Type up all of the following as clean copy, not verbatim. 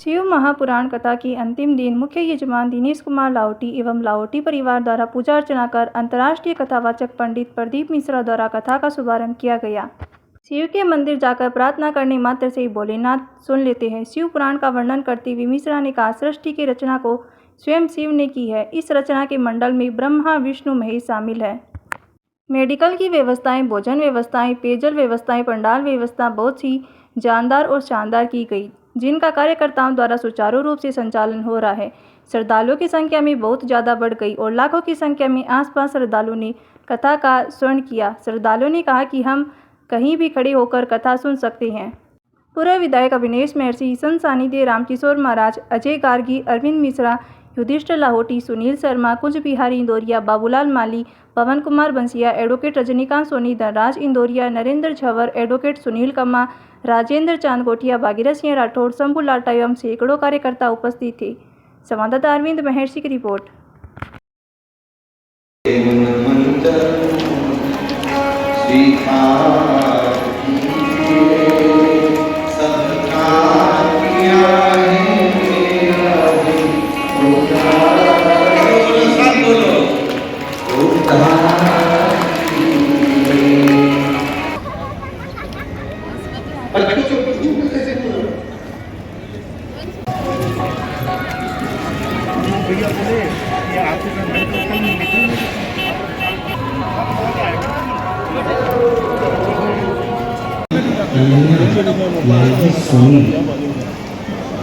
शिव महापुराण कथा की अंतिम दिन मुख्य यजमान दिनेश कुमार लाहौटी एवं लाहौटी परिवार द्वारा पूजा अर्चना कर अंतर्राष्ट्रीय कथावाचक पंडित प्रदीप मिश्रा द्वारा कथा का शुभारंभ किया गया। शिव के मंदिर जाकर प्रार्थना करने मात्र से ही भोलेनाथ सुन लेते हैं। शिव पुराण का वर्णन करते हुए मिश्रा ने कहा, सृष्टि की रचना को स्वयं शिव ने की है। इस रचना के मंडल में ब्रह्मा विष्णु महेश शामिल है। मेडिकल की व्यवस्थाएं, भोजन व्यवस्थाएं, पेयजल व्यवस्थाएं, पंडाल व्यवस्था बहुत ही जानदार और शानदार की गई, जिनका कार्यकर्ताओं द्वारा सुचारू रूप से संचालन हो रहा है। श्रद्धालुओं की संख्या में बहुत ज़्यादा बढ़ गई और लाखों की संख्या में आसपास श्रद्धालुओं ने कथा का श्रवण किया। श्रद्धालुओं ने कहा कि हम कहीं भी खड़े होकर कथा सुन सकते हैं। पूर्व विधायक अविनेश महर्षि, संत सानिध्य रामकिशोर महाराज, अजय गार्गी, अरविंद मिश्रा, युधिष्ठिर लाहौटी, सुनील शर्मा, कुंज बिहारी इंदौरिया, बाबूलाल माली, पवन कुमार बंसिया, एडवोकेट रजनीकांत सोनी, धनराज इंदौरिया, नरेंद्र झंवर, एडवोकेट सुनील कम्मा, राजेंद्र चांद गोटिया, भागीरथ सिंह राठौड़, शंभू लाटा एवं सैकड़ों कार्यकर्ता उपस्थित थे। संवाददाता अरविंद महर्षि की रिपोर्ट।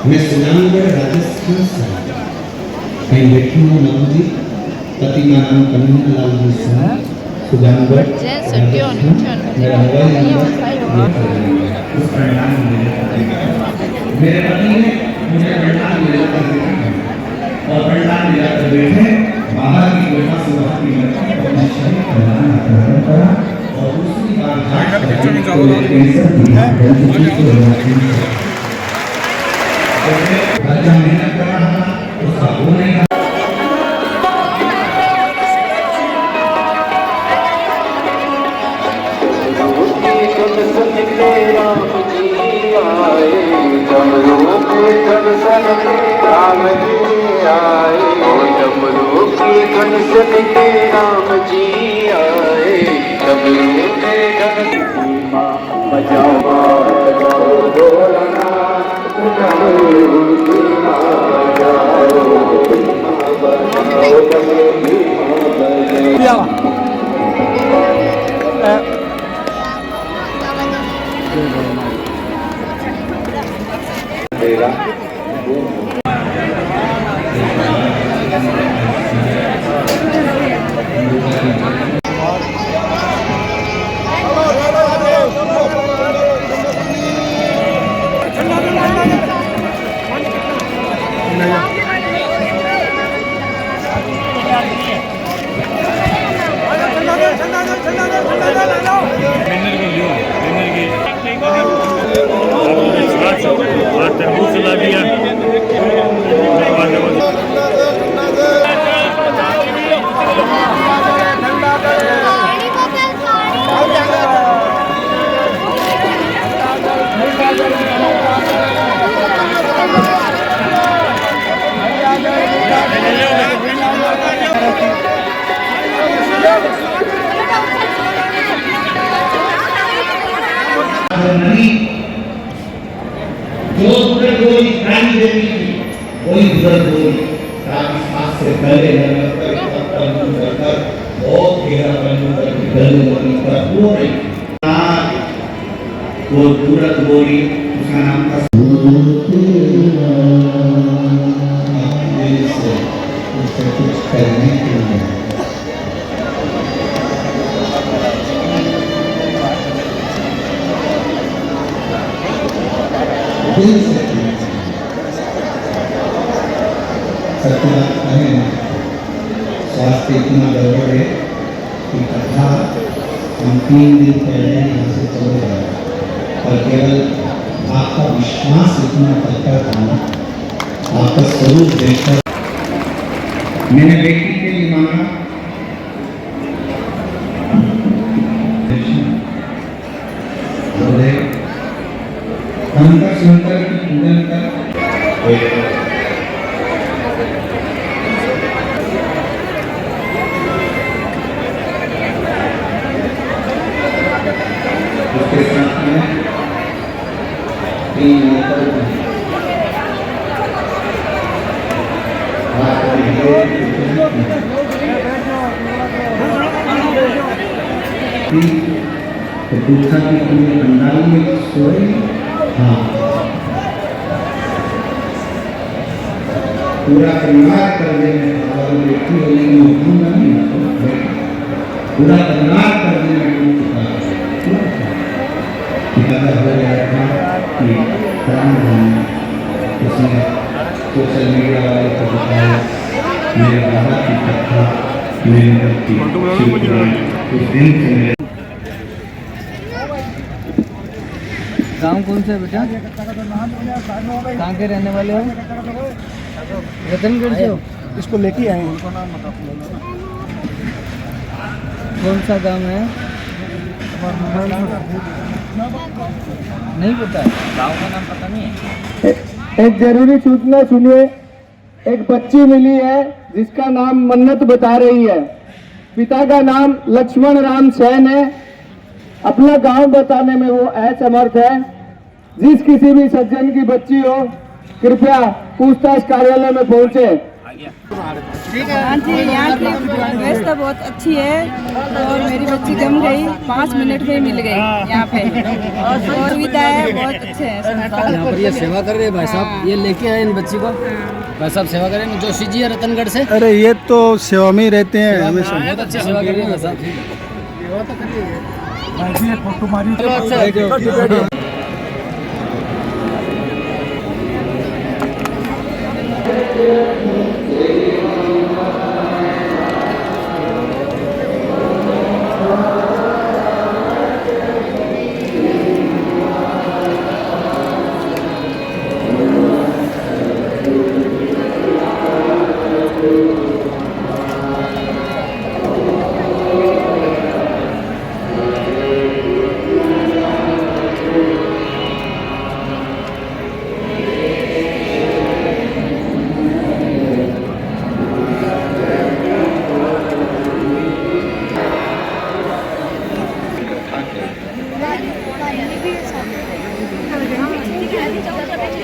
मैं सुजानगढ़ राजस्थान से कहीं बैठी हूँ नाम जी प्रतिमा नाम कन्हैया लाल जी स्वामी सुजानगढ़ राजस्थान। मेरा मोबाइल नंबर मेरे पति ने मुझे पंडाल मिला कर दिया और पंडाल मिला कर बैठे बाहर की गुफा से बाहर की और दूसरी जो उधर कोई प्राणी देती थी वही उधर कोई रात सांस से पहले कर बहुत गहरा कर पूरे वो तुरंत बोली उसका नाम था कुछ करने के लिए स्वास्थ्य इतना गड़बड़ है कि कथा हम 3 दिन पहले यहाँ से चल रहा है और केवल आपका विश्वास इतना करता था, आपका स्वरूप देखकर मैंने बेटी के लिए मांगा हम शंकर शंकर की पूजन कर उसके साथ में 3 मोटर तो पूछा कि पूरे पंडाल में सोए। हाँ, पूरा परिवार कर देने वाला व्यक्ति हो, लेकिन होगा नहीं, पूरा परिवार कर देने हो गया था कि उसने सोशल मीडिया वाले को बताया मेरे बाबा की कथा मेरे भक्ति उस दिन से मेरे गांव कौन सा है बेटा? कहाँ के रहने वाले हो? रतनगढ़ से हो? इसको लेके आए हैं। कौन सा गांव है? नहीं पता, गांव का नाम पता नहीं है। एक जरूरी सूचना सुनिए। एक बच्ची मिली है जिसका नाम मन्नत बता रही है। पिता का नाम लक्ष्मण राम सैन है। अपना गांव बताने में वो असमर्थ है। जिस किसी भी सज्जन की बच्ची हो कृपया पूछताछ कार्यालय में पहुंचे। हाँ जी, यहाँ की व्यवस्था बहुत अच्छी है और मेरी बच्ची जम गई, 5 मिनट में मिल गई यहाँ पे और सुविधा है, बहुत अच्छे हैं। यहाँ पर ये सेवा कर रहे हैं भाई साहब, ये लेके आए इन बच्ची को। भाई साहब सेवा करें, जोशी जी है रतनगढ़ से। अरे ये तो सेवा में ही रहते हैं हमेशा। बहुत अच्छी सेवा कर रहे हैं भाई साहब।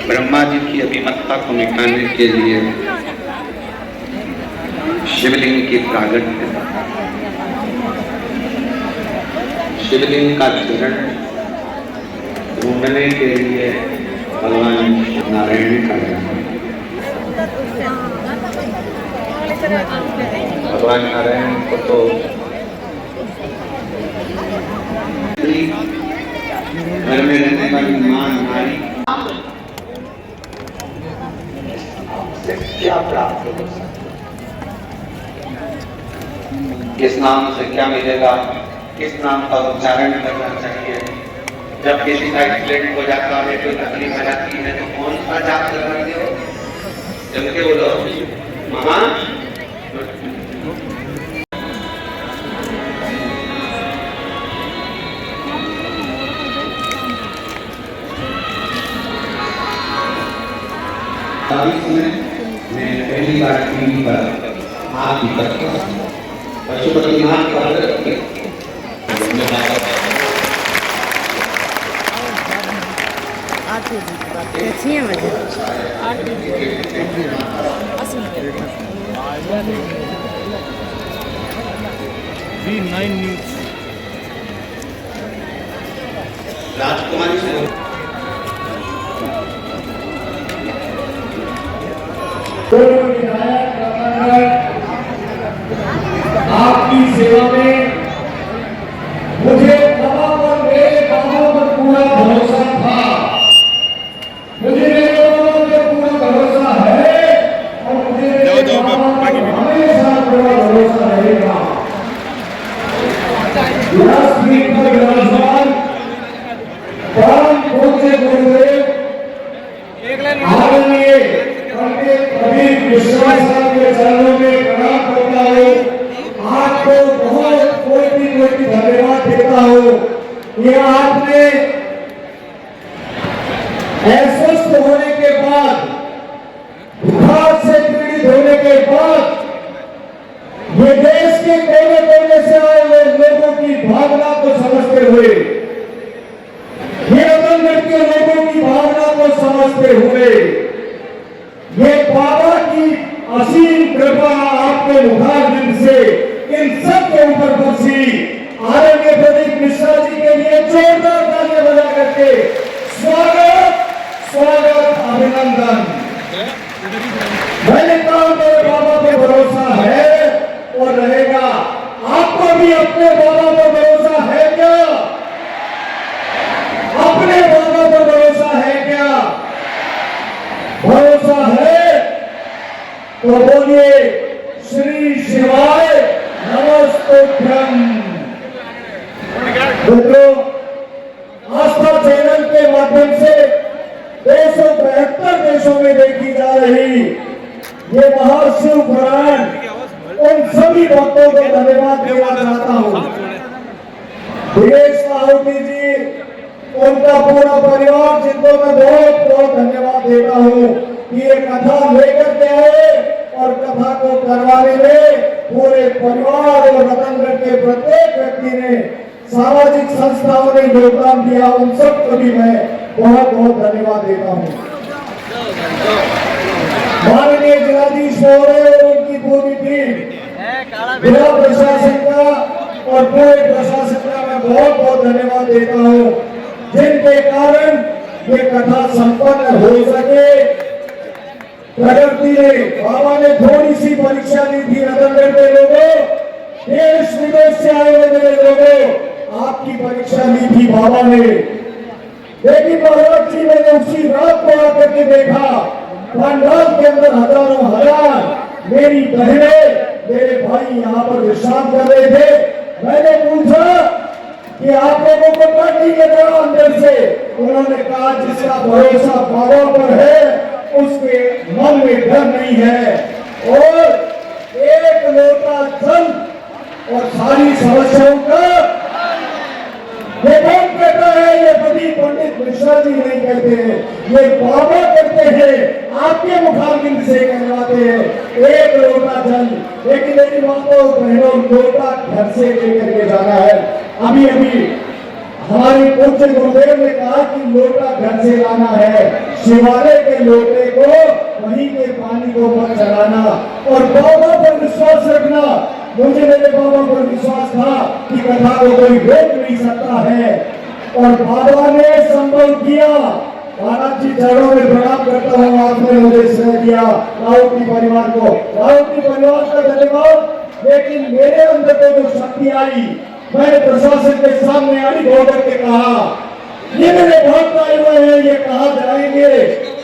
ब्रह्मा जी की अभिमतता को मिटाने के लिए शिवलिंग की प्रागट्य, शिवलिंग का चरण ढूंढने के लिए भगवान नारायण का जन्म। भगवान नारायण को तो घर में रहने वाली मां नारी से क्या प्राप्त हो, किस नाम से क्या मिलेगा, किस नाम का उच्चारण करना चाहिए। जब किसी का एक्सीडेंट हो जाता है, कोई तकलीफ आ जाती है, तो कौन सा जाप लगाते हो? जब के बोलो महा मैं पहली बार टीवी पर आपकी पशुपतिनाथ पर राजकुमारी से आपकी सेवा में मुझे बाबा पर, मेरे बाबा पर पूरा भरोसा था। मुझे मेरे बाबा पर पूरा भरोसा है और मुझे मेरे बाबा पर हमेशा पूरा भरोसा रहेगा। व्यासपीठ पर विराजमान परम पूज्य गुरुदेव आदरणीय पंडित कबीर विश्वास के चरणों में प्रणाम करता हूँ। आपको बहुत कोटि धन्यवाद देता हूँ। ये आपने अस्वस्थ होने के बाद, बुखार से पीड़ित होने के बाद, ये देश के कोने कोने से आए हुए लोगों की भावना को समझते हुए, ये रतनगढ़ के लोगों की भावना को समझते हुए, ये बाबा की असीम कृपा आपके मुखारबिंद से इन सब के ऊपर बरसी। आदरणीय प्रदीप मिश्रा जी के लिए जोरदार तालियां बजा करके स्वागत स्वागत अभिनंदन। मैंने कहा मेरे बाबा पे भरोसा है और रहेगा। आपको भी अपने बाबा पर भरोसा है क्या? अपने बाबा पर भरोसा है क्या? भरोसा है तो बोलिए श्री शिवाय नमस्तुभ्यं। मित्रों, आस्था चैनल के माध्यम से 272 देशों में देखी जा रही ये महाशिव पुराण, उन सभी भक्तों को धन्यवाद देना चाहता हूँ। दिनेश लाहौटी जी, उनका पूरा परिवार, जिनको मैं बहुत बहुत धन्यवाद देता हूँ कि ये कथा लेकर के आए और कथा को करवाने में पूरे परिवार और रतनगढ़ के प्रत्येक व्यक्ति ने, सामाजिक संस्थाओं ने योगदान दिया। उन सबको भी मैं बहुत बहुत धन्यवाद देता हूँ। माननीय जिलाधीश महोदय और उनकी पूरी टीम, जिला प्रशासन का और पूरे प्रशासन का मैं बहुत बहुत धन्यवाद देता हूँ, जिनके कारण ये कथा संपन्न हो सके। प्रगति ने, बाबा ने थोड़ी सी परीक्षा ली थी रतनगढ़ के लोगों, देश विदेश से आए हुए मेरे लोगों, आपकी परीक्षा ली थी बाबा ने। लेकिन महाराज जी, मैंने उसी रात को आकर के देखा, पंडाल के अंदर हजारों हजार मेरी बहनें, मेरे भाई यहाँ पर विश्राम कर रहे थे। मैंने पूछा कि आप लोगों को डर नहीं लग रहा अंदर से? उन्होंने कहा जिसका भरोसा बाबा पर है उसके मन में डर नहीं है। और एक लोटा जल और सारी समस्याओं का ये कौन कहता है? ये प्रदीप पंडित मिश्रा जी नहीं कहते हैं, ये बाबा कहते हैं, आपके मुखारबिंद से कहलाते हैं। एक लोटा जल, लेकिन मेरी माताओं बहनों, लोटा घर से लेकर के जाना है। अभी अभी हमारे पूज्य गुरुदेव ने कहा कि लोटा घर से लाना है, शिवालय के लोटे को वहीं के पानी को मत चलाना और बाबा पर विश्वास रखना। मुझे मेरे बाबा पर विश्वास था कि कथा को कोई रोक नहीं सकता है और बाबा ने संभव किया। महाराज जी, चरणों में प्रणाम करता हूँ, आपने मुझे स्नेह दिया। लाहौटी परिवार को, लाहौटी परिवार का धन्यवाद। लेकिन मेरे अंदर तो जो शक्ति आई, मैंने प्रशासन के सामने आई होकर के कहा, ये मेरे भक्त आए हुए हैं, ये कहाँ जाएंगे?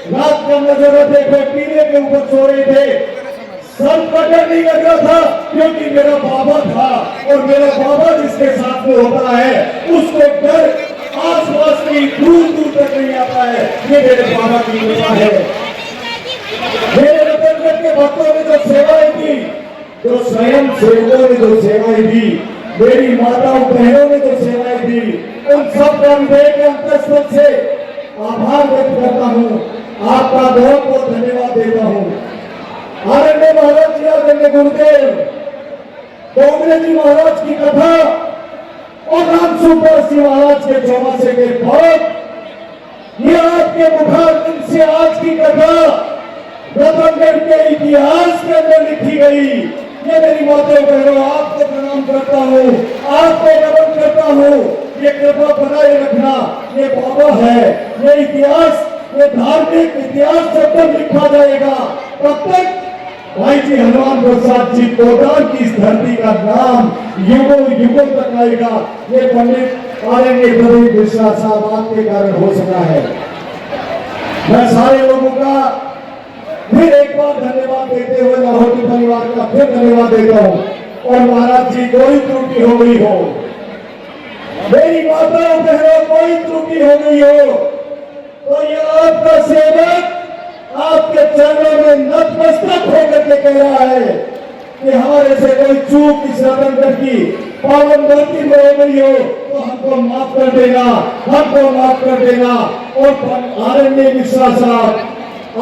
रात का नजर देखो, टीले के ऊपर सो रहे थे, सर का डर नहीं लग रहा था क्योंकि मेरा बाबा था और मेरा बाबा जिसके साथ में होता है उसको डर आसपास की दूर दूर तक नहीं आता है। ये मेरे बाबा की कृपा है। मेरे रतनगढ़ के भक्तों ने जो सेवाएं दी, जो स्वयं सेवकों ने जो सेवाएं दी, मेरी माताओं बहनों ने जो सेवाएं दी, उन सब का हृदय के अंतःस्थल से आभार व्यक्त करता हूँ। आपका बहुत बहुत धन्यवाद देता हूँ। आदरणीय महाराज जी, आदरणीय गुरुदेव डोंगरे जी महाराज की कथा और राम सुपर सिंह महाराज के चौमासे के बाद ये आपके मुखारबिंद से आज की कथा रतनगढ़ के इतिहास के अंदर लिखी गई। ये मेरी माताओं बहनों, आपको प्रणाम करता हूँ, आपको नमन करता हूँ। ये कृपा बनाए रखना, ये बाबा है, ये इतिहास, ये धार्मिक इतिहास जब तक लिखा जाएगा तब तक भाई जी हनुमान प्रसाद जी कोटार की इस धरती का नाम युगों युगों तक आएगा। ये पंडित आदरणीय प्रदीप मिश्रा साहब आपके कारण हो सका है। मैं सारे लोगों का फिर एक बार धन्यवाद देते हुए लाहौटी परिवार का फिर धन्यवाद देता हूँ। और महाराज जी, कोई त्रुटि हो गई हो, मेरी माताओं बहनों, कोई त्रुटि हो गई हो तो ये आपका सेवक आपके चरणों में नतमस्तक होकर के कह रहा है कि हमारे से कोई चूक इस रतनगढ़ की पावन धरती में हो गई हो तो तो हमको माफ कर देना, हमको माफ कर देना। और आनंदी मिश्रा साहब,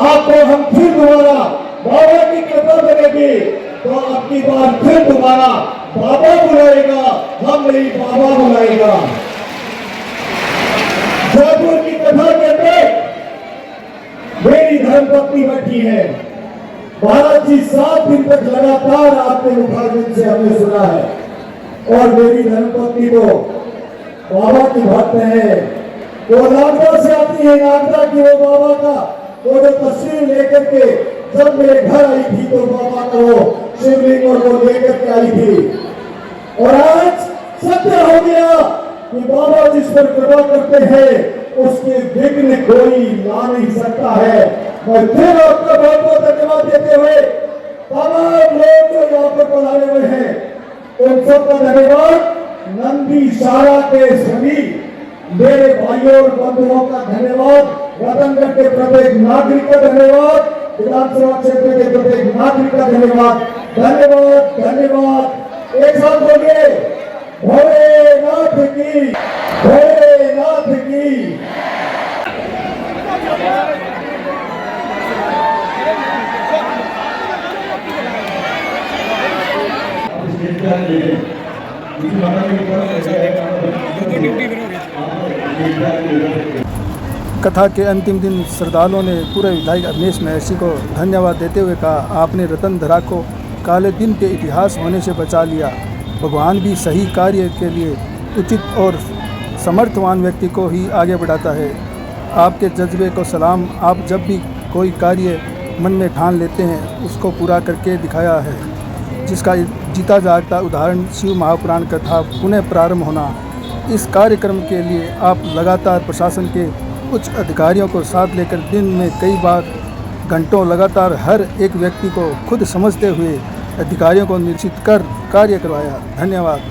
आपको हम फिर दोबारा बाबा की कृपा करेगी तो आपकी बार फिर दोबारा बाबा बुलाएगा, हम नहीं बाबा बुलाएगा। जयपुर की कथा के अंदर मेरी धर्मपत्नी बैठी है। महाराज जी 7 दिन तक लगातार आपके मुखारबिंद से हमने सुना है और मेरी धर्मपत्नी तो बाबा की भक्त है। वो नागदा से आती है, नागदा की वो बाबा का वो जो तस्वीर लेकर के जब मेरे घर आई थी तो बाबा को शिवलिंग और वो लेकर के आई थी। और आज सत्य हो गया कि बाबा जिस पर कृपा करते हैं उसके विघ्न कोई ला नहीं सकता है। मैं फिर आपका बहुत बहुत धन्यवाद देते हुए तमाम लोग जो यहाँ पर बुलाए हुए हैं उन सबका धन्यवाद। नंदी शाला के सभी मेरे भाइयों और बंधुओं का धन्यवाद। रतनगढ़ के प्रत्येक नागरिक का धन्यवाद। विधानसभा क्षेत्र के प्रत्येक नागरिक का धन्यवाद। धन्यवाद धन्यवाद। एक साथ बोलिए, भोलेनाथ की, भोलेनाथ की। कथा के अंतिम दिन श्रद्धालुओं ने पूर्व विधायक अवनीश महर्षि को धन्यवाद देते हुए कहा, आपने रतनधरा को काले दिन के इतिहास होने से बचा लिया। भगवान भी सही कार्य के लिए उचित और समर्थवान व्यक्ति को ही आगे बढ़ाता है। आपके जज्बे को सलाम। आप जब भी कोई कार्य मन में ठान लेते हैं उसको पूरा करके दिखाया है, जिसका जीता जागता उदाहरण शिव महापुराण कथा पुनः प्रारंभ होना। इस कार्यक्रम के लिए आप लगातार प्रशासन के उच्च अधिकारियों को साथ लेकर दिन में कई बार घंटों लगातार हर एक व्यक्ति को खुद समझते हुए अधिकारियों को निश्चित कर कार्य करवाया। धन्यवाद।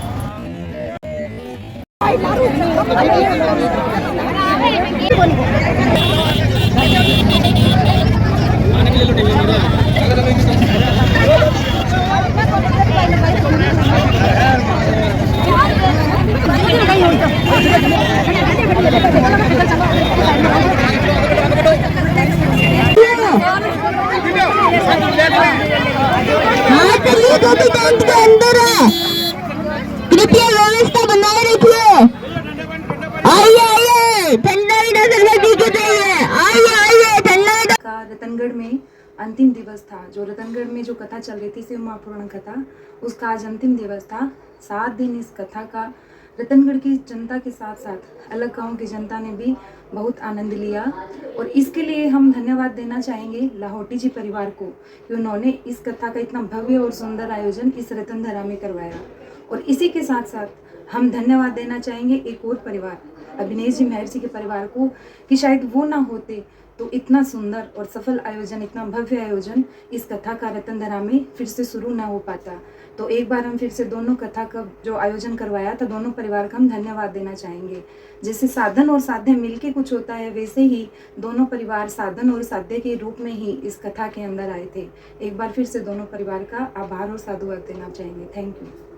के अंदर है, कृपया व्यवस्था बनाए रखिए। आइए आइए, ठंडा आइए ठंडा। का रतनगढ़ में अंतिम दिवस था। जो रतनगढ़ में जो कथा चल रही थी शिव महापुराण कथा, उसका आज अंतिम दिवस था। 7 दिन इस कथा का रतनगढ़ की जनता के साथ साथ अलग गांव की जनता ने भी बहुत आनंद लिया। और इसके लिए हम धन्यवाद देना चाहेंगे लाहौटी जी परिवार को कि उन्होंने इस कथा का इतना भव्य और सुंदर आयोजन इस रतनधरा में करवाया। और इसी के साथ साथ हम धन्यवाद देना चाहेंगे एक और परिवार, अवनीश जी महर्षि के परिवार को, कि शायद वो ना होते तो इतना सुंदर और सफल आयोजन, इतना भव्य आयोजन इस कथा का रतनधरा में फिर से शुरू ना हो पाता। तो एक बार हम फिर से दोनों कथा का जो आयोजन करवाया था, दोनों परिवार का हम धन्यवाद देना चाहेंगे। जैसे साधन और साध्य मिलके कुछ होता है, वैसे ही दोनों परिवार साधन और साध्य के रूप में ही इस कथा के अंदर आए थे। एक बार फिर से दोनों परिवार का आभार और साधुवाद देना चाहेंगे। Thank you.